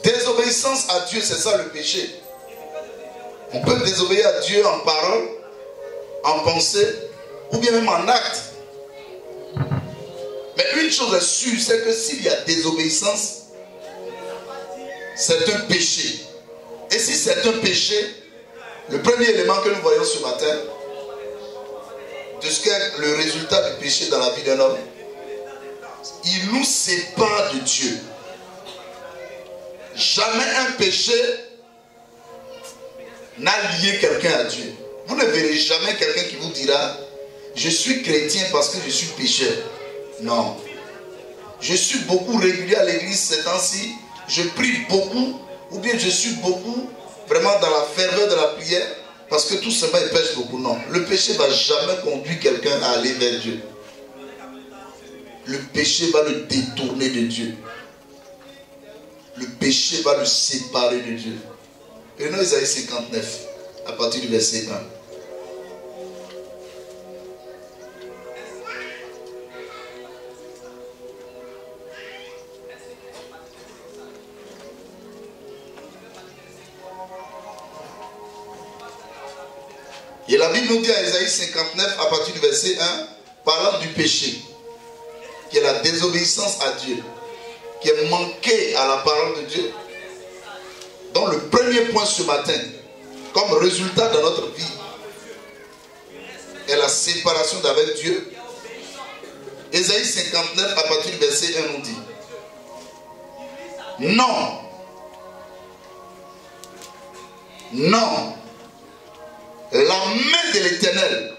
Désobéissance à Dieu, c'est ça le péché. On peut désobéir à Dieu en parole, en pensée, ou bien même en acte. Mais une chose est sûre, c'est que s'il y a désobéissance, c'est un péché. Et si c'est un péché, le premier élément que nous voyons ce matin, de ce qu'est le résultat du péché dans la vie d'un homme, il nous sépare de Dieu. Jamais un péché n'a lié quelqu'un à Dieu. Vous ne verrez jamais quelqu'un qui vous dira « Je suis chrétien parce que je suis pécheur ». Non. Je suis beaucoup régulier à l'église ces temps-ci, je prie beaucoup, ou bien je suis beaucoup vraiment dans la ferveur de la prière, parce que tout simplement il pêche beaucoup. Non. Le péché ne va jamais conduire quelqu'un à aller vers Dieu. Le péché va le détourner de Dieu. Le péché va le séparer de Dieu. Prenons Isaïe 59, à partir du verset 1. Et la Bible nous dit à Isaïe 59, à partir du verset 1, parlant du péché, qui est la désobéissance à Dieu, qui est manqué à la parole de Dieu. Donc le premier point ce matin, comme résultat de notre vie, est la séparation d'avec Dieu. Isaïe 59, à partir du verset 1, nous dit: non, non, la main de l'Éternel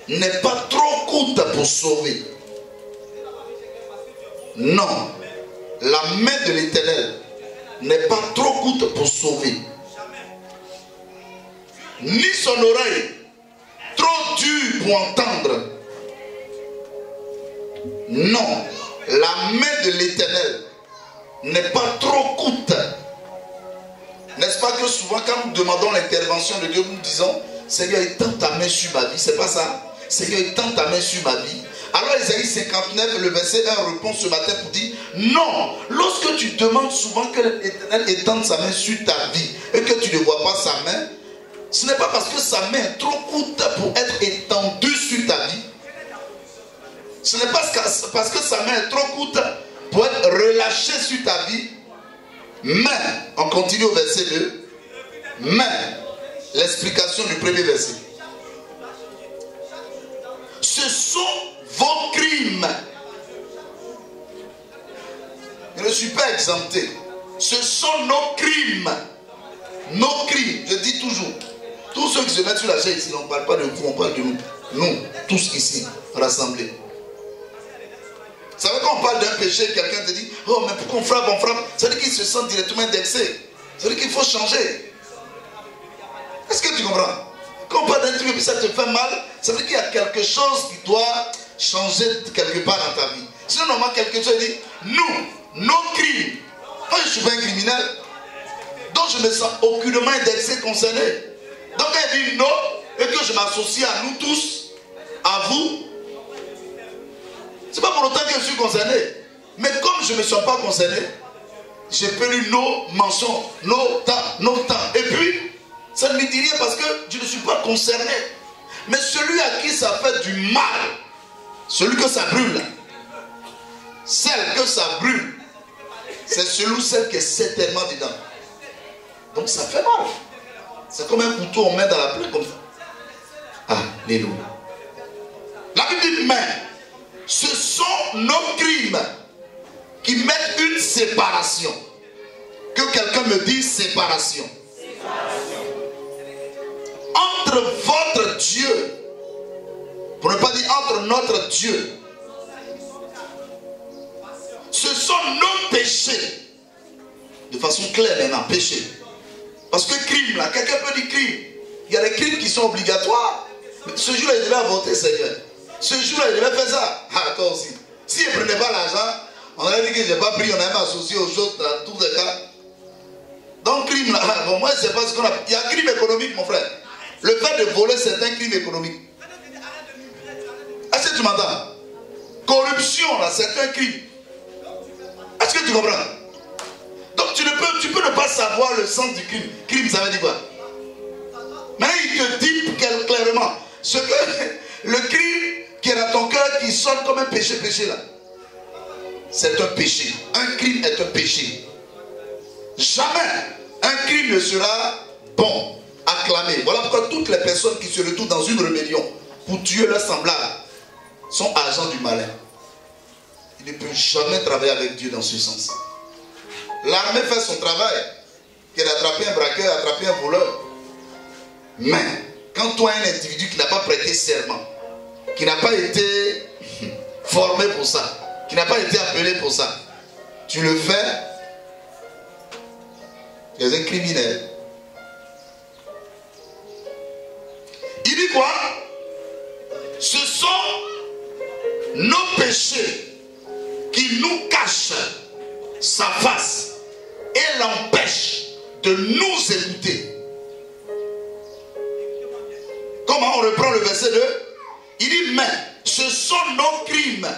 n'est pas trop courte pour sauver. Non, la main de l'Éternel n'est pas trop courte pour sauver, ni son oreille trop dure pour entendre. Non, la main de l'Éternel n'est pas trop courte. N'est-ce pas que souvent quand nous demandons l'intervention de Dieu, nous disons: Seigneur, étends ta main sur ma vie. C'est pas ça? Seigneur, étends ta main sur ma vie. Alors Isaïe 59, le verset 1 répond ce matin pour dire: non, lorsque tu demandes souvent que l'Éternel étende sa main sur ta vie et que tu ne vois pas sa main, ce n'est pas parce que sa main est trop courte pour être étendue sur ta vie. Ce n'est pas parce que sa main est trop courte pour être relâchée sur ta vie. Mais, on continue au verset 2. Mais, l'explication du premier verset: ce sont vos crimes. Je ne suis pas exempté. Ce sont nos crimes. Nos crimes, je dis toujours. Tous ceux qui se mettent sur la chaise ici, on ne parle pas de vous, on parle de nous. Nous, tous ici, rassemblés. Vous savez, quand on parle d'un péché, quelqu'un te dit: oh, mais pourquoi on frappe? Ça veut dire qu'il se sent directement indexé. Ça veut dire qu'il faut changer. Est-ce que tu comprends? Quand on parle d'un truc et puis ça te fait mal, ça veut dire qu'il y a quelque chose qui doit changer quelque part dans ta vie. Sinon, normalement, quelqu'un dit: nous, nos crimes. Moi, je ne suis pas un criminel. Donc, je me sens aucunement indexé, concerné. Donc, quand il dit non, et que je m'associe à nous tous, à vous, c'est pas pour autant que je suis concerné. Mais comme je ne me sens pas concerné, j'ai perdu nos mentions, nos temps. Et puis, ça ne me dit rien parce que je ne suis pas concerné. Mais celui à qui ça fait du mal, celui que ça brûle, celle que ça brûle, c'est celui ou celle qui est certainement dedans. Donc ça fait mal. C'est comme un couteau, on met dans la plaie comme ça. Alléluia. La Bible dit: mais ce sont nos crimes qui mettent une séparation. Que quelqu'un me dise séparation. Entre votre Dieu, pour ne pas dire entre notre Dieu. Ce sont nos péchés. De façon claire maintenant, péché. Parce que crime là, quelqu'un peut dire crime. Il y a des crimes qui sont obligatoires. Mais ce jour-là, il devait avorter, Seigneur. Ce jour-là, il devait faire ça. Toi aussi. S'il ne prenait pas l'argent, on aurait dit que je n'ai pas pris, on avait associé aux choses dans tous les cas. Donc, crime là, bon, moi, je ne sais pas ce qu'on a. Il y a un crime économique, mon frère. Le fait de voler, c'est un crime économique. Est-ce que tu m'entends? Corruption, là, c'est un crime. Est-ce que tu comprends? Donc, tu pas savoir le sens du crime. Crime, ça veut dire quoi? Maintenant, il te dit clairement ce que le crime qui est dans ton cœur, qui sonne comme un péché là. C'est un péché. Un crime est un péché. Jamais un crime ne sera bon, acclamé. Voilà pourquoi toutes les personnes qui se retrouvent dans une rébellion pour tuer leurs semblables sont agents du malin. Ils ne peuvent jamais travailler avec Dieu dans ce sens. L'armée fait son travail, qui est d'attraper un braqueur, attraper un voleur. Mais quand toi, un individu qui n'a pas prêté serment, qui n'a pas été formé pour ça, qui n'a pas été appelé pour ça, tu le fais, tu es un criminel. Il dit quoi? Ce sont nos péchés qui nous cachent sa face et l'empêchent de nous écouter. Comment on reprend le verset 2? Il dit, mais ce sont nos crimes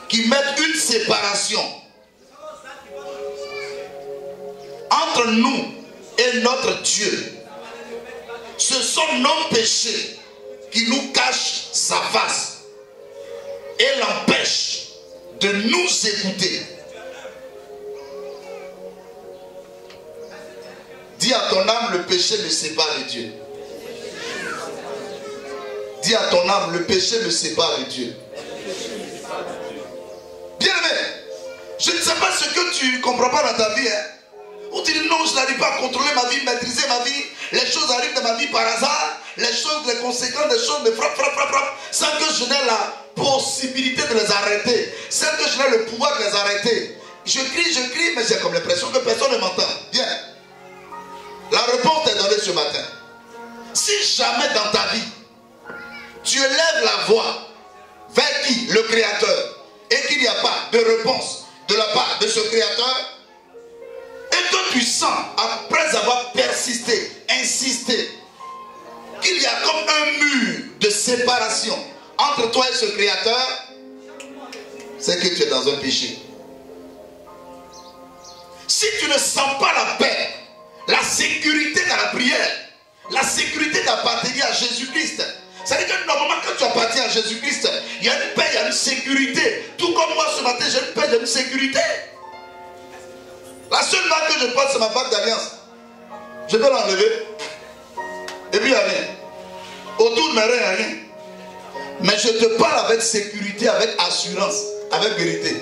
qui mettent une séparation entre nous et notre Dieu. Ce sont nos péchés qui nous cachent sa face et l'empêchent de nous écouter. Dis à ton âme, le péché me sépare de Dieu. Dis à ton âme, le péché me sépare de Dieu. Bien aimé, je ne sais pas ce que tu ne comprends pas dans ta vie. Où tu dis non, je n'arrive pas à contrôler ma vie, maîtriser ma vie. Les choses arrivent dans ma vie par hasard. Les choses, les conséquences des choses me frappent, sans que je n'ai la possibilité de les arrêter. Sans que je n'ai le pouvoir de les arrêter. Je crie, mais j'ai comme l'impression que personne ne m'entend. Bien. La réponse est donnée ce matin. Si jamais dans ta vie, tu élèves la voix vers qui? Le Créateur. Et qu'il n'y a pas de réponse de la part de ce Créateur. Et que tu sens, après avoir persisté, insisté, qu'il y a comme un mur de séparation entre toi et ce Créateur, c'est que tu es dans un péché. Si tu ne sens pas la paix, la sécurité dans la prière, la sécurité d'appartenir à Jésus-Christ, ça veut dire que normalement quand tu appartiens à Jésus-Christ, il y a une paix, il y a une sécurité. Tout comme moi ce matin, j'ai une paix, j'ai une sécurité. La seule marque que je porte, c'est ma bague d'alliance. Je peux l'enlever. Et puis il n'y a rien. Autour de mes reins, il n'y a rien. Mais je te parle avec sécurité, avec assurance, avec vérité.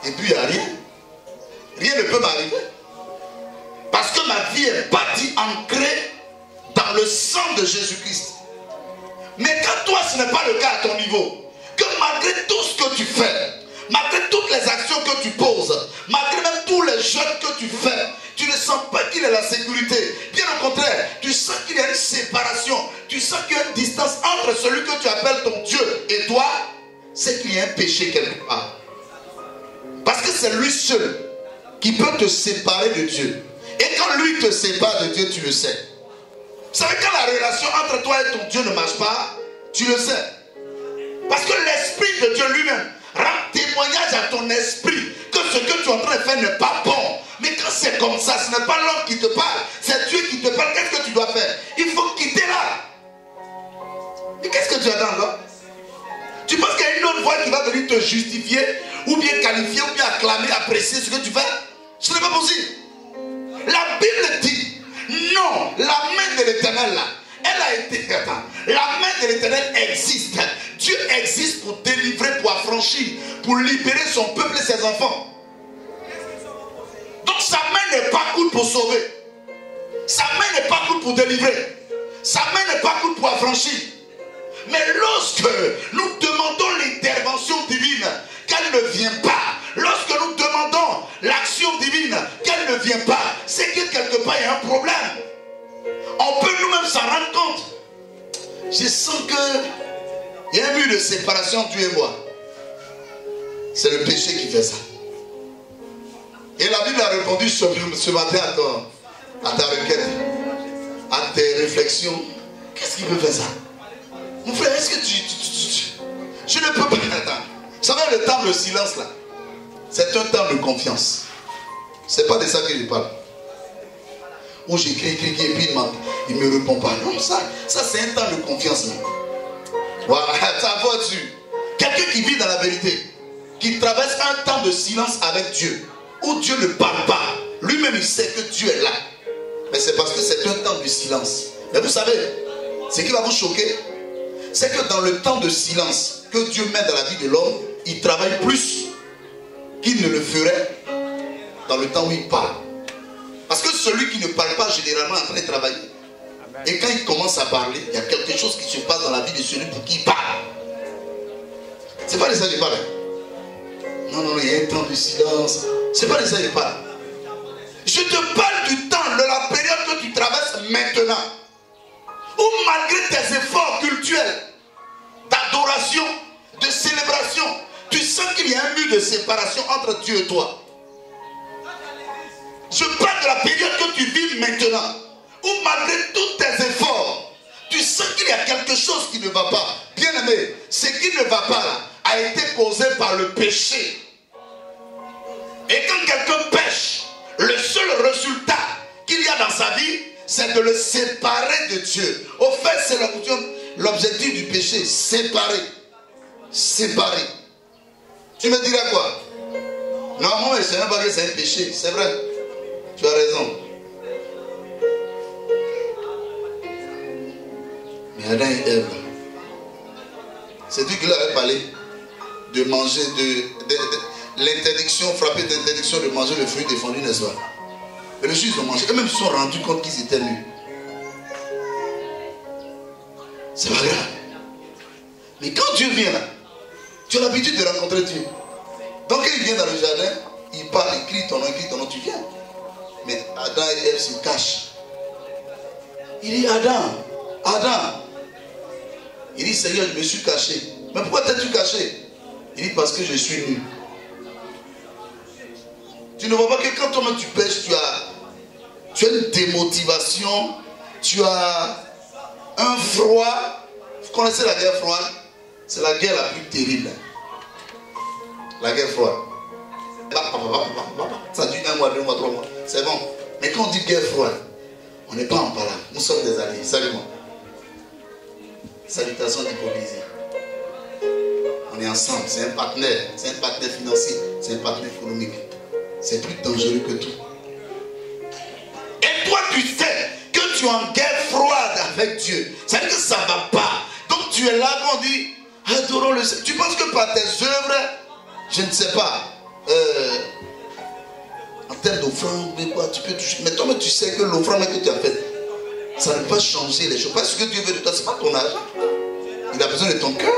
Et puis il n'y a rien. Rien ne peut m'arriver. Parce que ma vie est bâtie, ancrée dans le sang de Jésus-Christ. Mais quand toi, ce n'est pas le cas à ton niveau, que malgré tout ce que tu fais, malgré toutes les actions que tu poses, malgré même tous les jeûnes que tu fais, tu ne sens pas qu'il y a la sécurité. Bien au contraire, tu sens qu'il y a une séparation. Tu sens qu'il y a une distance entre celui que tu appelles ton Dieu et toi. C'est qu'il y a un péché quelque part. Parce que c'est lui seul qui peut te séparer de Dieu. Et quand lui te sépare de Dieu, tu le sais. Vous savez, quand la relation entre toi et ton Dieu ne marche pas, tu le sais. Parce que l'Esprit de Dieu lui-même rend témoignage à ton esprit que ce que tu es en train de faire n'est pas bon. Mais quand c'est comme ça, ce n'est pas l'homme qui te parle, c'est Dieu qui te parle. Qu'est-ce que tu dois faire? Il faut quitter là. Et qu'est-ce que tu attends là? Tu penses qu'il y a une autre voix qui va venir te justifier, ou bien qualifier, ou bien acclamer, apprécier ce que tu fais? Ce n'est pas possible. La Bible dit, non, la main de l'Éternel là, elle a été... La main de l'Éternel existe. Dieu existe pour délivrer, pour affranchir, pour libérer son peuple et ses enfants. Donc sa main n'est pas courte pour sauver. Sa main n'est pas courte pour délivrer. Sa main n'est pas courte pour affranchir. Mais lorsque nous demandons l'intervention divine, qu'elle ne vient pas, lorsque nous demandons l'action divine, qu'elle ne vient pas, c'est que quelque part il y a un problème. On peut nous-mêmes s'en rendre compte. Je sens qu'il y a un mur de séparation entre Dieu et moi. C'est le péché qui fait ça. Et la Bible a répondu ce matin à ta requête, à tes réflexions. Qu'est-ce qui peut faire ça? Mon frère, est-ce que je ne peux pas attendre. Vous savez, le temps de silence là, c'est un temps de confiance. C'est pas de ça que je parle. où j'écris, et puis il ne me répond pas. Non, ça c'est un temps de confiance. Voilà, ça va dessus. Quelqu'un qui vit dans la vérité, qui traverse un temps de silence avec Dieu, où Dieu ne parle pas. Lui-même, il sait que Dieu est là. Mais c'est parce que c'est un temps de silence. Mais vous savez, ce qui va vous choquer, c'est que dans le temps de silence que Dieu met dans la vie de l'homme, il travaille plus qu'il ne le ferait dans le temps où il parle. Parce que celui qui ne parle pas, généralement, est en train de travailler. Et quand il commence à parler, il y a quelque chose qui se passe dans la vie de celui pour qui il parle. C'est pas de ça que je parle. Non, il y a un temps de silence. C'est pas de ça que je parle. Je te parle du temps, de la période que tu traverses maintenant. Où malgré tes efforts cultuels, d'adoration, de célébration, tu sens qu'il y a un mur de séparation entre Dieu et toi. Je parle de la période que tu vis maintenant, où malgré tous tes efforts, tu sens qu'il y a quelque chose qui ne va pas. Bien aimé, ce qui ne va pas là a été causé par le péché. Et quand quelqu'un pêche, le seul résultat qu'il y a dans sa vie, c'est de le séparer de Dieu. Au fait, c'est l'objectif du péché, séparer. Séparer. Tu me dirais quoi? Non, moi, je ne sais même pas que c'est un péché, c'est vrai. Tu as raison. Mais Adam et Ève, c'est Dieu qui leur avait parlé de manger, de l'interdiction, frappée d'interdiction de manger le fruit défendu, n'est-ce pas? Et le juge ils ont mangé. Eux-mêmes se sont rendus compte qu'ils étaient nus. C'est pas grave. Mais quand Dieu vient là, tu as l'habitude de rencontrer Dieu. Donc quand il vient dans le jardin, il parle, il crie ton nom, tu viens. Mais Adam et Ève se cachent. Il dit Adam. Il dit Seigneur, je me suis caché. Mais pourquoi t'es-tu caché? Il dit parce que je suis nu. Tu ne vois pas que quand toi-même tu pêches, tu as une démotivation, tu as un froid. Vous connaissez la guerre froide? C'est la guerre la plus terrible. La guerre froide. Ça dure 1 mois, 2 mois, 3 mois. C'est bon. Mais quand on dit guerre froide, on n'est pas en parlant. Nous sommes des alliés. Salut-moi. Salutations d'hypocrisie. On est ensemble. C'est un partenaire. C'est un partenaire financier. C'est un partenaire économique. C'est plus dangereux que tout. Et toi, tu sais que tu es en guerre froide avec Dieu. C'est-à-dire que ça ne va pas. Donc tu es là quand on dit adorons le Seigneur. Tu penses que par tes œuvres, je ne sais pas, en termes d'offrande, tu peux toucher. Mais toi-même, tu sais que l'offrande que tu as faite, ça ne peut pas changer les choses. Parce que ce que Dieu veut de toi, ce n'est pas ton argent. Il a besoin de ton cœur.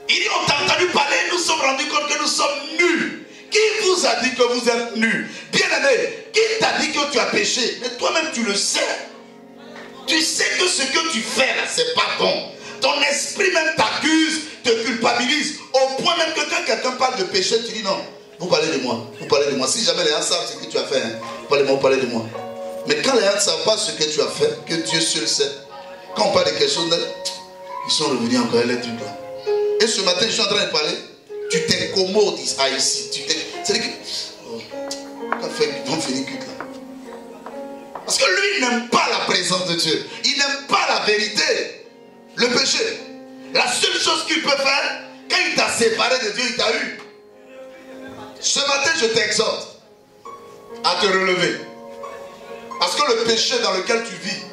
Il dit, on t'a entendu parler, nous sommes rendus compte que nous sommes nus. Qui vous a dit que vous êtes nus? Bien aimé, qui t'a dit que tu as péché? Mais toi-même tu le sais. Tu sais que ce que tu fais là, c'est pas bon. Ton esprit même t'accuse, te culpabilise. Au point même que quand quelqu'un parle de péché, tu dis non, vous parlez de moi. Vous parlez de moi. Si jamais les gens savent ce que tu as fait, hein, vous parlez de moi. Mais quand les gens ne savent pas ce que tu as fait, que Dieu seul sait. Quand on parle de quelque chose, ils sont revenus encore à l'être là. Et ce matin, je suis en train de parler. Tu t'incommodes ici. C'est-à-dire que. On va finir culte là. Parce que lui, il n'aime pas la présence de Dieu. Il n'aime pas la vérité. Le péché. La seule chose qu'il peut faire, quand il t'a séparé de Dieu, il t'a eu. Ce matin, je t'exhorte à te relever. Parce que le péché dans lequel tu vis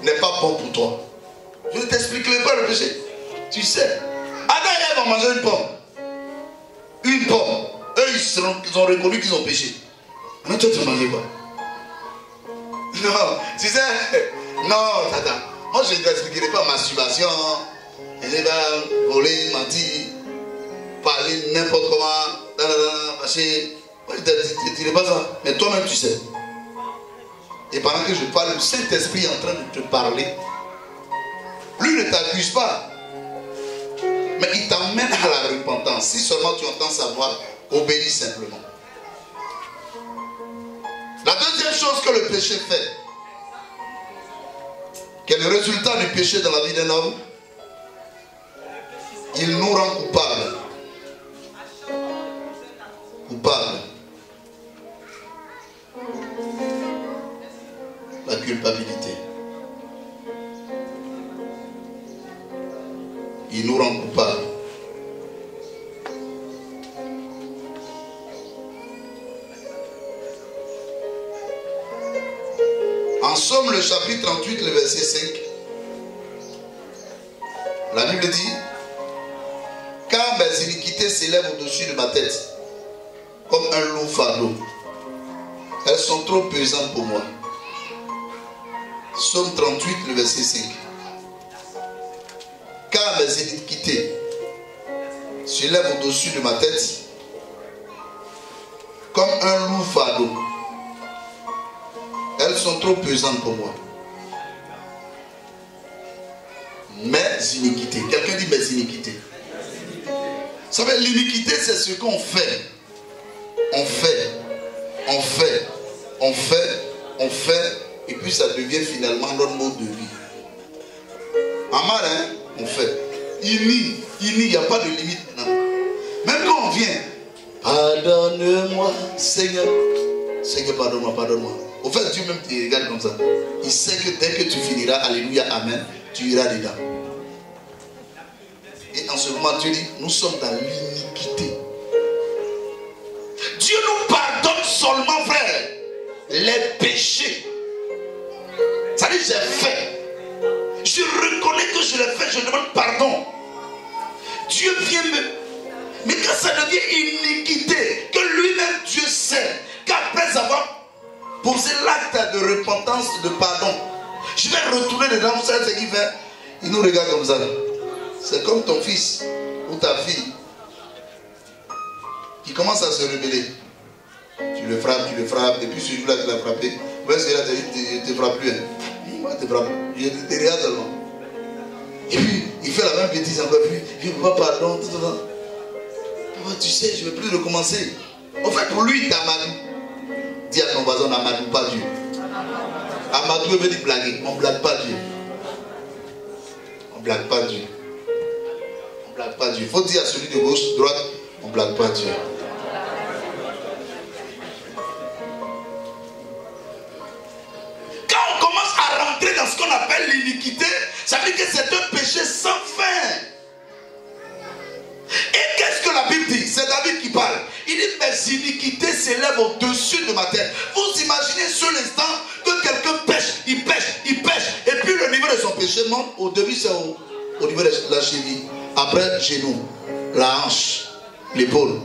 n'est pas bon pour toi. Je ne t'expliquerai pas le péché. Tu sais. Adam et Ève vont manger une pomme. Une pomme. Eux, ils ont reconnu qu'ils ont péché. Mais toi, tu as mangé quoi? Non, tu sais. Non, tata. Moi, je ne t'expliquerai pas masturbation. Elle va voler, mentir, parler n'importe comment. Passer. Moi, je ne te dirai pas ça. Mais toi-même, tu sais. Et pendant que je parle, le Saint-Esprit est en train de te parler. Lui ne t'accuse pas. Mais il t'emmène à la repentance. Si seulement tu entends sa voix, obéis simplement. La deuxième chose que le péché fait, quel est le résultat du péché dans la vie d'un homme? Il nous rend coupables. vraiment coupable. En Somme, le chapitre 38, le verset 5, la Bible dit: car mes iniquités s'élèvent au-dessus de ma tête, comme un lourd fardeau. Elles sont trop pesantes pour moi. Somme 38, le verset 5. Car mes iniquités s'élèvent au-dessus de ma tête, comme un lourd fardeau. Elles sont trop pesantes pour moi. Mes iniquités. Quelqu'un dit mes iniquités. Vous savez, l'iniquité, c'est ce qu'on fait. On fait, on fait, on fait, on fait, et puis ça devient finalement notre mode de vie. Amar, hein, on fait. Il n'y a pas de limite maintenant. Même quand on vient, pardonne-moi, Seigneur. Seigneur, pardonne-moi, pardonne-moi. Au fait, Dieu même te regarde comme ça. Il sait que dès que tu finiras, alléluia, amen, tu iras dedans. Et en ce moment, Dieu dit, nous sommes dans l'iniquité. Dieu nous pardonne seulement, frère, les péchés. Ça dit, j'ai fait. Je reconnais que je l'ai fait, je demande pardon. Dieu vient me... Mais quand ça devient iniquité, que lui-même, Dieu sait qu'après avoir posé l'acte de repentance, de pardon, je vais retourner dedans, vous savez ce qu'il fait? Il nous regarde comme ça. C'est comme ton fils ou ta fille qui commence à se rebeller. Tu le frappes, et puis ce jour-là, tu l'as frappé. Ouais, c'est là, tu ne te frappes plus. Hein. Moi, je te frappe. Je te regarde seulement. Et puis, il fait la même bêtise encore. Puis, il dit, papa, pardon. Papa, tu sais, je ne vais plus recommencer. En fait, pour lui, il t'amadou. Dis à ton voisin, on n'amadou pas Dieu. Amadou veut dire blaguer. On ne blague pas Dieu. On ne blague pas Dieu. On ne blague pas Dieu. Il faut dire à celui de gauche, droite, on ne blague pas Dieu. Quand on commence à rentrer dans ce qu'on appelle l'iniquité, ça veut dire que c'est un péché sans fin. Et qu'est-ce que la Bible dit? C'est David qui parle. Il dit, mes iniquités s'élèvent au-dessus de ma tête. Vous imaginez sur l'instant que quelqu'un pêche, il pêche, il pêche. Et puis le niveau de son péché monte. Au début, c'est au niveau de la cheville. Après, le genou, la hanche, l'épaule,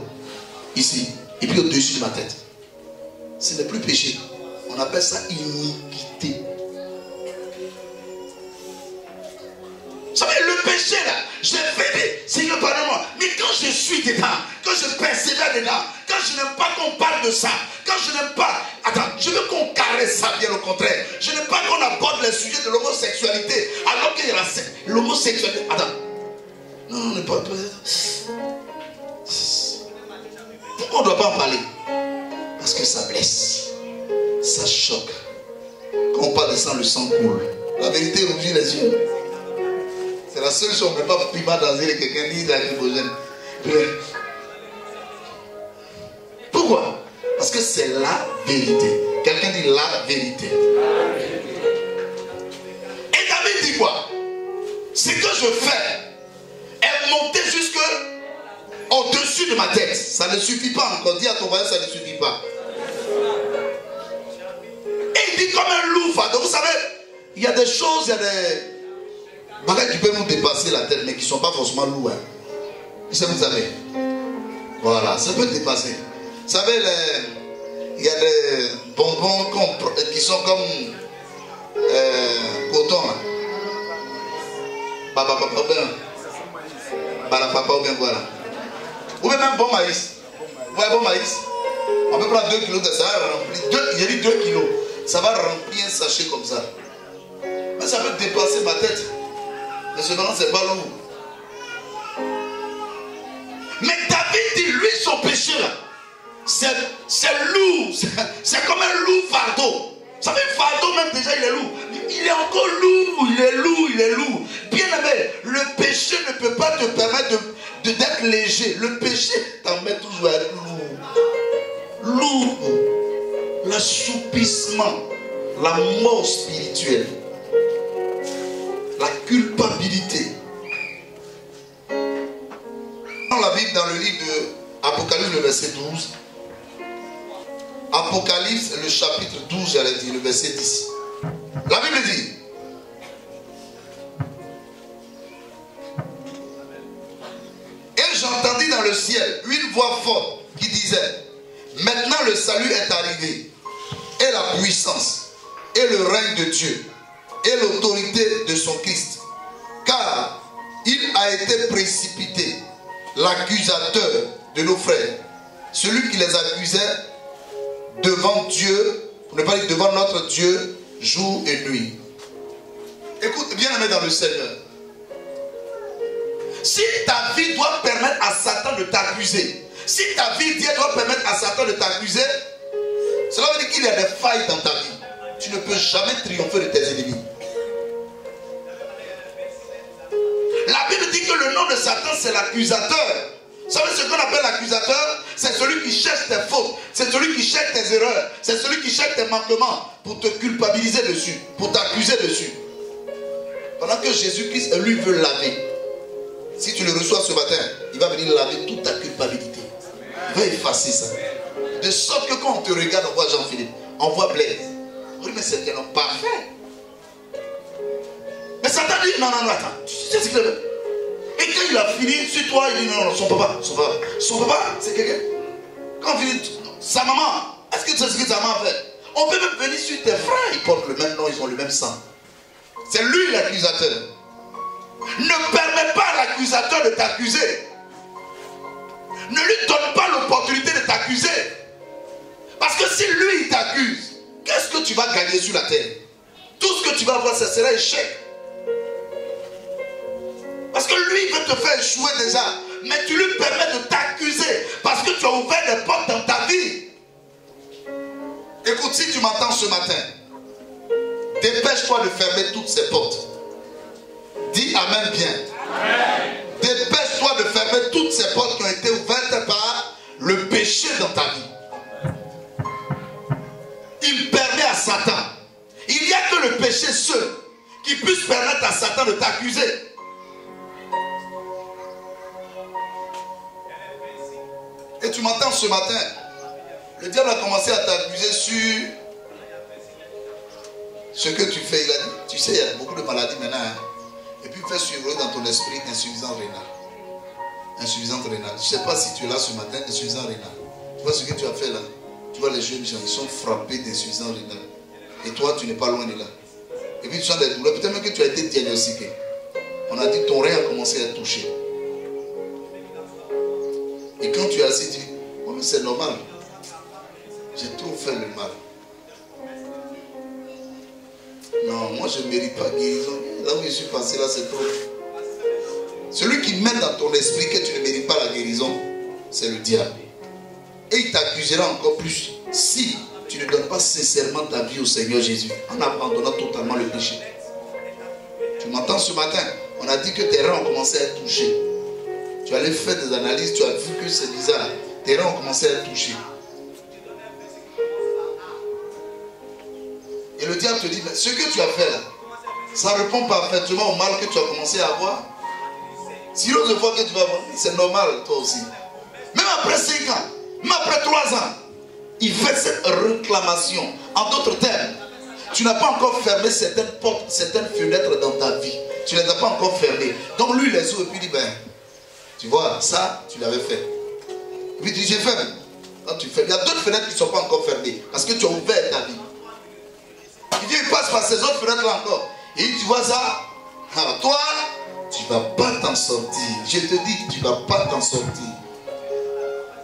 ici. Et puis au-dessus de ma tête. Ce n'est plus péché. On appelle ça iniquité. Vous savez, le péché là, j'ai fait, Seigneur, pardonne-moi. Mais quand je suis dedans, quand je persévère dedans, quand je n'aime pas qu'on parle de ça, quand je n'aime pas, attends, je veux qu'on caresse ça, bien au contraire. Je n'aime pas qu'on aborde les sujets de l'homosexualité, alors qu'il y a l'homosexualité. Attends, non, on n'est pas. Pourquoi on ne doit pas en parler? Parce que ça blesse, ça choque. Quand on parle de ça, le sang coule. La vérité rougit les yeux. C'est la seule chose, on ne peut pas primer dans et quelqu'un dit lacrymogène. Pourquoi? Parce que c'est la vérité. Quelqu'un dit la vérité. Et David dit quoi? Ce que je fais est monté jusque au-dessus de ma tête. Ça ne suffit pas encore. Dis à ton voisin, ça ne suffit pas. Et il dit comme un loup. Donc vous savez, il y a des choses, il y a des bagages qui peuvent nous dépasser la tête, mais qui ne sont pas forcément lourds. Qu'est-ce que vous savez? Voilà, ça peut dépasser. Vous savez, il y a des bonbons qui sont comme coton. Papa ou bien voilà. Ou bien même bon maïs. Ouais, bon maïs. On peut prendre 2 kilos de ça, remplir. Il y a dit 2 kilos. Ça va remplir un sachet comme ça. Mais ça peut dépasser ma tête. Mais cependant, c'est pas lourd. Mais David dit, lui, son péché là, c'est lourd. C'est comme un lourd fardeau. Vous savez, fardeau même déjà, il est lourd. Il est encore lourd, il est lourd, il est lourd. Bien aimé, le péché ne peut pas te permettre d'être léger. Le péché t'en met toujours à être lourd. Lourd. L'assoupissement, la mort spirituelle, la culpabilité. Prenons la Bible dans le livre de Apocalypse, le verset 12. Apocalypse, le chapitre 12, j'allais dire, le verset 10. La Bible dit: et j'entendis dans le ciel une voix forte qui disait: maintenant le salut est arrivé, et la puissance, et le règne de Dieu, et l'autorité de son Christ. Car il a été précipité, l'accusateur de nos frères, celui qui les accusait devant Dieu, pour ne pas dire devant notre Dieu, jour et nuit. Écoute, bien-aimé dans le Seigneur, si ta vie doit permettre à Satan de t'accuser, si ta vie doit permettre à Satan de t'accuser, cela veut dire qu'il y a des failles dans ta vie. Tu ne peux jamais triompher de tes ennemis. La Bible dit que le nom de Satan, c'est l'accusateur. Vous savez ce qu'on appelle l'accusateur? C'est celui qui cherche tes fautes, c'est celui qui cherche tes erreurs, c'est celui qui cherche tes manquements pour te culpabiliser dessus, pour t'accuser dessus. Pendant que Jésus-Christ, lui, veut laver. Si tu le reçois ce matin, il va venir laver toute ta culpabilité. Il va effacer ça. De sorte que quand on te regarde, on voit Jean-Philippe, on voit Blaise. On dit, mais c'est un homme parfait. Mais Satan dit, non, attends, tu sais ce qu'il veut. Et quand il a fini sur toi, il dit, non, son papa, c'est quelqu'un. Quand il dit, sa maman, est-ce que tu sais ce que sa maman fait? On peut même venir sur tes frères, ils portent le même nom, ils ont le même sang. C'est lui l'accusateur. Ne permets pas à l'accusateur de t'accuser. Ne lui donne pas l'opportunité de t'accuser. Parce que si lui il t'accuse, qu'est-ce que tu vas gagner sur la terre? Tout ce que tu vas avoir, ça sera échec. Parce que lui il veut te faire échouer déjà. Mais tu lui permets de t'accuser. Parce que tu as ouvert des portes dans ta vie. Écoute, si tu m'entends ce matin, dépêche-toi de fermer toutes ces portes. Dis Amen bien. Amen. Dépêche-toi de fermer toutes ces portes qui ont été ouvertes par le péché dans ta vie. Il permet à Satan. Il n'y a que le péché seul qui puisse permettre à Satan de t'accuser. Et tu m'entends ce matin, le diable a commencé à t'accuser sur ce que tu fais. Il a dit, tu sais, il y a beaucoup de maladies maintenant. Hein? Et puis il fait suivre dans ton esprit insuffisance rénale. Insuffisance rénale. Je ne sais pas si tu es là ce matin, insuffisance rénale. Tu vois ce que tu as fait là? Tu vois les jeunes gens, ils sont frappés d'insuffisance rénale. Et toi, tu n'es pas loin de là. Et puis tu sens des douleurs. Peut-être même que tu as été diagnostiqué. On a dit ton rein a commencé à être touché. Et quand tu es assis, tu dis, oh, mais c'est normal. J'ai trop fait le mal. Non, moi je ne mérite pas guérison. Là où je suis passé, là c'est trop. Celui qui met dans ton esprit que tu ne mérites pas la guérison, c'est le diable. Et il t'accusera encore plus si tu ne donnes pas sincèrement ta vie au Seigneur Jésus, en abandonnant totalement le péché. Tu m'entends ce matin? On a dit que tes reins ont commencé à être touchés. Tu allais faire des analyses, tu as vu que c'est bizarre. Tes reins ont commencé à être touchés. Et le diable te dit, mais ce que tu as fait là, ça répond parfaitement au mal que tu as commencé à avoir. Si l'autre fois que tu vas voir, c'est normal toi aussi. Même après 5 ans, même après 3 ans, il fait cette réclamation. En d'autres termes, tu n'as pas encore fermé certaines portes, certaines fenêtres dans ta vie. Tu ne les as pas encore fermées. Donc lui, il les ouvre et puis il dit, ben, tu vois, ça, tu l'avais fait. Et puis tu dis, j'ai fait. Quand tu fais, il y a d'autres fenêtres qui ne sont pas encore fermées. Parce que tu as ouvert ta vie. Il dit, il passe par ces autres fenêtres-là encore. Et tu vois ça, alors toi, tu ne vas pas t'en sortir. Je te dis que tu ne vas pas t'en sortir.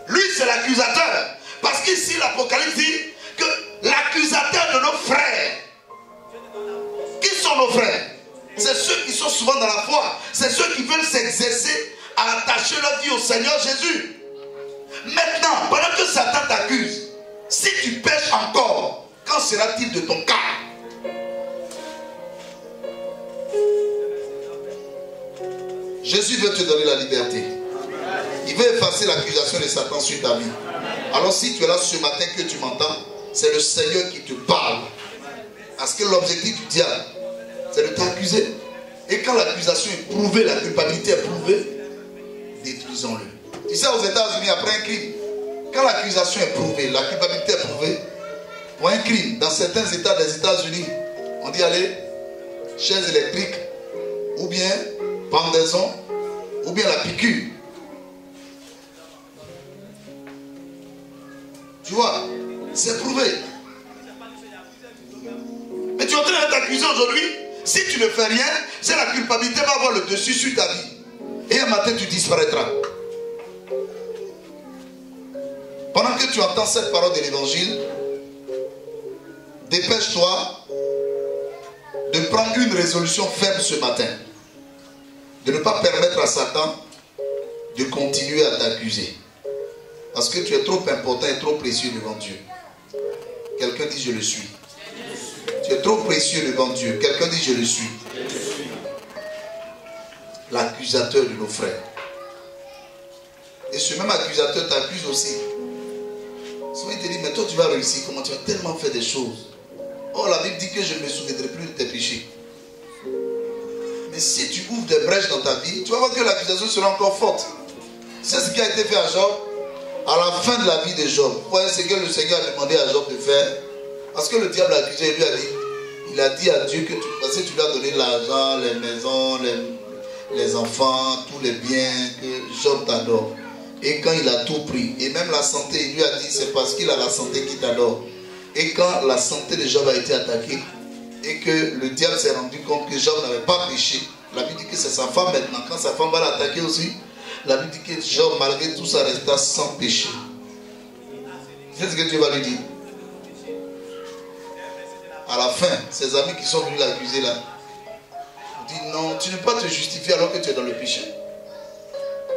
Lui, c'est l'accusateur. Parce qu'ici, l'Apocalypse dit que l'accusateur de nos frères. Qui sont nos frères? C'est ceux qui sont souvent dans la foi. C'est ceux qui veulent s'exercer à attacher leur vie au Seigneur Jésus. Maintenant, pendant que Satan t'accuse, si tu pêches encore, quand sera-t-il de ton cas? Jésus veut te donner la liberté. Il veut effacer l'accusation de Satan sur ta vie. Alors si tu es là ce matin que tu m'entends, c'est le Seigneur qui te parle. Parce que l'objectif du diable, c'est de t'accuser. Et quand l'accusation est prouvée, la culpabilité est prouvée, détruisons-le. Tu sais, aux États-Unis, après un crime, quand l'accusation est prouvée, la culpabilité est prouvée, pour un crime, dans certains États des États-Unis, on dit allez, chaise électrique, ou bien pendaison, ou bien la piqûre. Tu vois, c'est prouvé. Mais tu es en train de t'accuser aujourd'hui. Si tu ne fais rien, c'est la culpabilité va avoir le dessus sur ta vie. Et un matin, tu disparaîtras. Pendant que tu entends cette parole de l'évangile, dépêche-toi de prendre une résolution ferme ce matin. De ne pas permettre à Satan de continuer à t'accuser. Parce que tu es trop important et trop précieux devant Dieu. Quelqu'un dit je le suis. Tu es trop précieux devant Dieu. Quelqu'un dit je le suis. L'accusateur de nos frères. Et ce même accusateur t'accuse aussi. Souvent il te dit, mais toi tu vas réussir. Comment tu as tellement fait des choses. Oh, la Bible dit que je ne me souviendrai plus de tes péchés. Mais si tu ouvres des brèches dans ta vie, tu vas voir que l'accusation sera encore forte. C'est ce qui a été fait à Job. À la fin de la vie de Job, voyez ce que le Seigneur a demandé à Job de faire. Parce que le diable a accusé, il lui a dit, il a dit à Dieu que parce que tu lui as donné l'argent, les maisons, les enfants, tous les biens, que Job t'adore. Et quand il a tout pris, et même la santé, il lui a dit, c'est parce qu'il a la santé qu'il t'adore. Et quand la santé de Job a été attaquée, et que le diable s'est rendu compte que Job n'avait pas péché, la Bible dit que c'est sa femme maintenant. Quand sa femme va l'attaquer aussi, la Bible dit que Job, malgré tout ça, resta sans péché. C'est ce que Dieu va lui dire. À la fin, ses amis qui sont venus l'accuser là, dit non, tu ne peux pas te justifier alors que tu es dans le péché.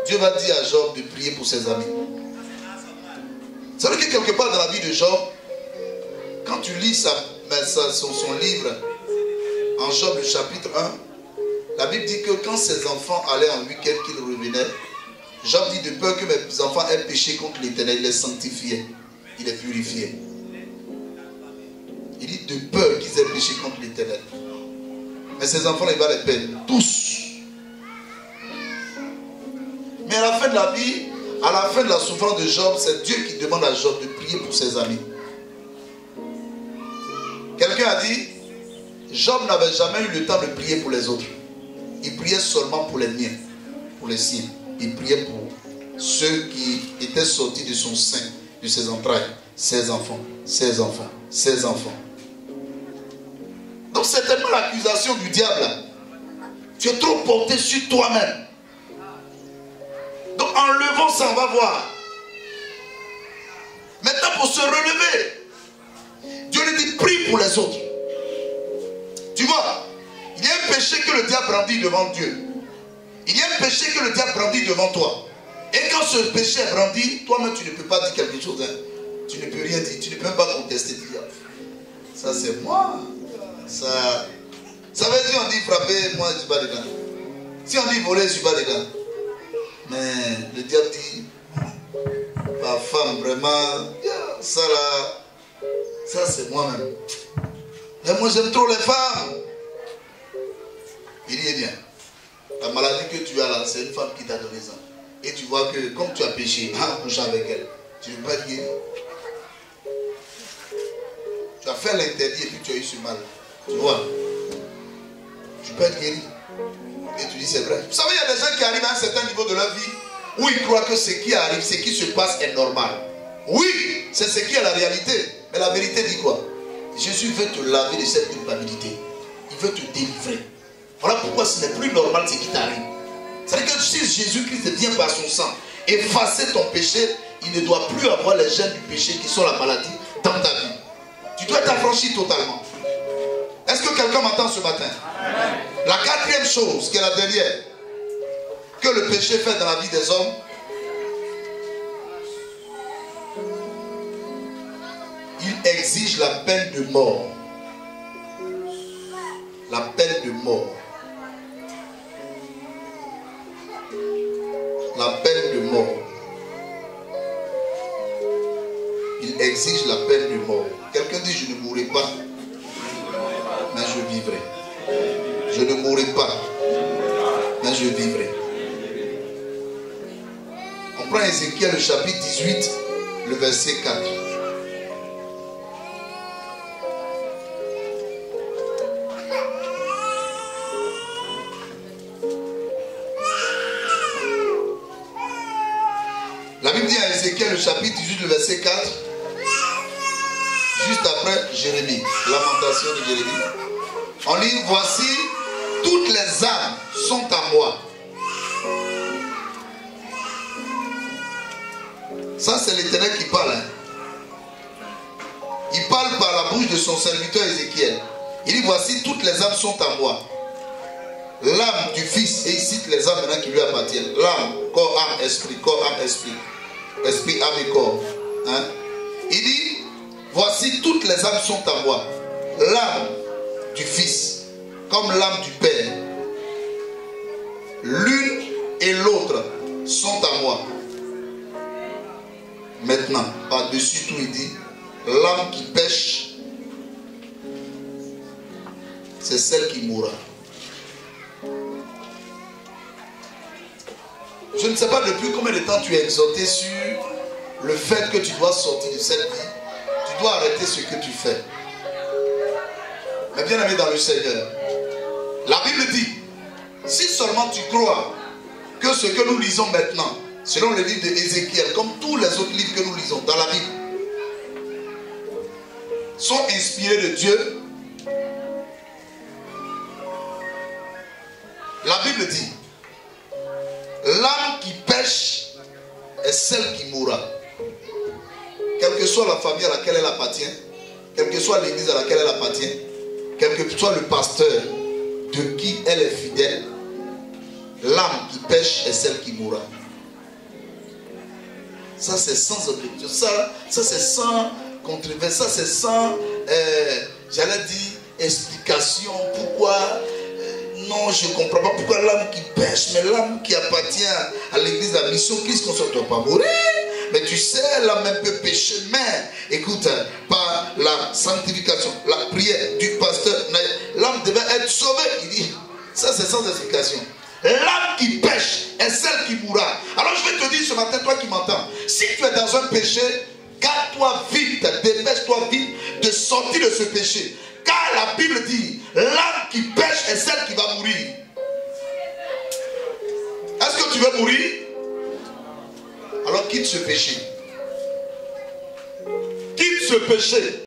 Dieu va dire à Job de prier pour ses amis. Vous savez que quelque part dans la vie de Job, quand tu lis son livre, en Job, le chapitre 1, la Bible dit que quand ses enfants allaient en week-end, qu'ils revenaient, Job dit de peur que mes enfants aient péché contre l'Éternel, il les sanctifiait, il les purifiait. Il dit de peur qu'ils aient péché contre l'Éternel. Mais ses enfants, il va les perdre, tous. Mais à la fin de la vie, à la fin de la souffrance de Job, c'est Dieu qui demande à Job de prier pour ses amis. Quelqu'un a dit, Job n'avait jamais eu le temps de prier pour les autres. Il priait seulement pour les miens, pour les siens. Il priait pour ceux qui étaient sortis de son sein, de ses entrailles, ses enfants, ses enfants, ses enfants. Donc c'est tellement l'accusation du diable. Tu es trop porté sur toi-même. Donc en levant ça, on va voir. Maintenant pour se relever, Dieu lui dit prie pour les autres. Tu vois, il y a un péché que le diable brandit devant Dieu. Il y a un péché que le diable brandit devant toi. Et quand ce péché est brandi, toi-même tu ne peux pas dire quelque chose. Hein. Tu ne peux rien dire. Tu ne peux même pas contester. Dire, ça c'est moi. Ça veut dire on dit frapper, moi je ne suis pas dedans. Si on dit voler, je ne suis pas dedans. Mais le diable dit, ma femme vraiment, ça là, ça c'est moi-même. Et moi j'aime trop les femmes. Il dit, eh bien, la maladie que tu as là, c'est une femme qui t'a donné ça. Et tu vois que comme tu as péché en couchant avec elle, tu ne peux pas guérir. Tu as fait l'interdit et puis tu as eu ce mal. Tu vois, tu peux être guéri. Et tu dis c'est vrai. Vous savez, il y a des gens qui arrivent à un certain niveau de leur vie où ils croient que ce qui arrive, ce qui se passe est normal. Oui, c'est ce qui est la réalité. Mais la vérité dit quoi? Jésus veut te laver de cette culpabilité. Il veut te délivrer. Voilà pourquoi ce n'est plus normal ce qui t'arrive. C'est-à-dire que si Jésus-Christ vient par son sang effacer ton péché, il ne doit plus avoir les gènes du péché qui sont la maladie dans ta vie. Tu dois être affranchi totalement. Est-ce que quelqu'un m'entend ce matin? Amen. La quatrième chose, qui est la dernière, que le péché fait dans la vie des hommes, il exige la peine de mort. La peine de mort. La peine de mort. Il exige la peine de mort. Quelqu'un dit je ne mourrai pas, mais je vivrai. Je ne mourrai pas, mais je vivrai. On On prend Ézéchiel, le chapitre 18, le verset 4. La Bible dit à Ézéchiel, le chapitre 18, le verset 4, juste après Jérémie, lamentation de Jérémie. On lit, voici, toutes les âmes sont à moi. Ça, c'est l'Éternel qui parle. Hein. Il parle par la bouche de son serviteur Ézéchiel. Il dit, voici, toutes les âmes sont à moi. L'âme du Fils, et il cite les âmes maintenant qui lui appartiennent. L'âme, corps, âme, esprit, corps, âme, esprit. Esprit, âme et corps. Hein? Il dit, voici, toutes les âmes sont à moi. L'âme du Fils, comme l'âme du Père. L'une et l'autre sont à moi. Maintenant, par-dessus tout, il dit, l'âme qui pêche, c'est celle qui mourra. Je ne sais pas depuis combien de temps tu es exhorté sur le fait que tu dois sortir de cette vie. Tu dois arrêter ce que tu fais. Mais bien aimé dans le Seigneur, la Bible dit, si seulement tu crois que ce que nous lisons maintenant, selon le livre d'Ézéchiel, comme tous les autres livres que nous lisons dans la Bible, sont inspirés de Dieu, la Bible dit, l'âme qui pêche est celle qui mourra. Quelle que soit la famille à laquelle elle appartient, quelle que soit l'église à laquelle elle appartient, quel que soit le pasteur de qui elle est fidèle, l'âme qui pêche est celle qui mourra. Ça c'est sans objection, ça c'est sans controverse, ça c'est sans, j'allais dire, explication. Pourquoi non, je ne comprends pas pourquoi l'âme qui pêche, mais l'âme qui appartient à l'église, la mission Christ, qu'on ne doit pas mourir. Mais tu sais, l'âme peut pécher, mais écoute, par la sanctification, la prière du pasteur, l'âme devait être sauvée. Il dit, ça c'est sans explication. L'âme qui pêche est celle qui mourra. Alors je vais te dire ce matin, toi qui m'entends, si tu es dans un péché, garde-toi vite, dépêche-toi vite de sortir de ce péché. Car la Bible dit, l'âme qui pêche est celle qui va mourir. Est-ce que tu veux mourir? Alors quitte ce péché. Quitte ce péché.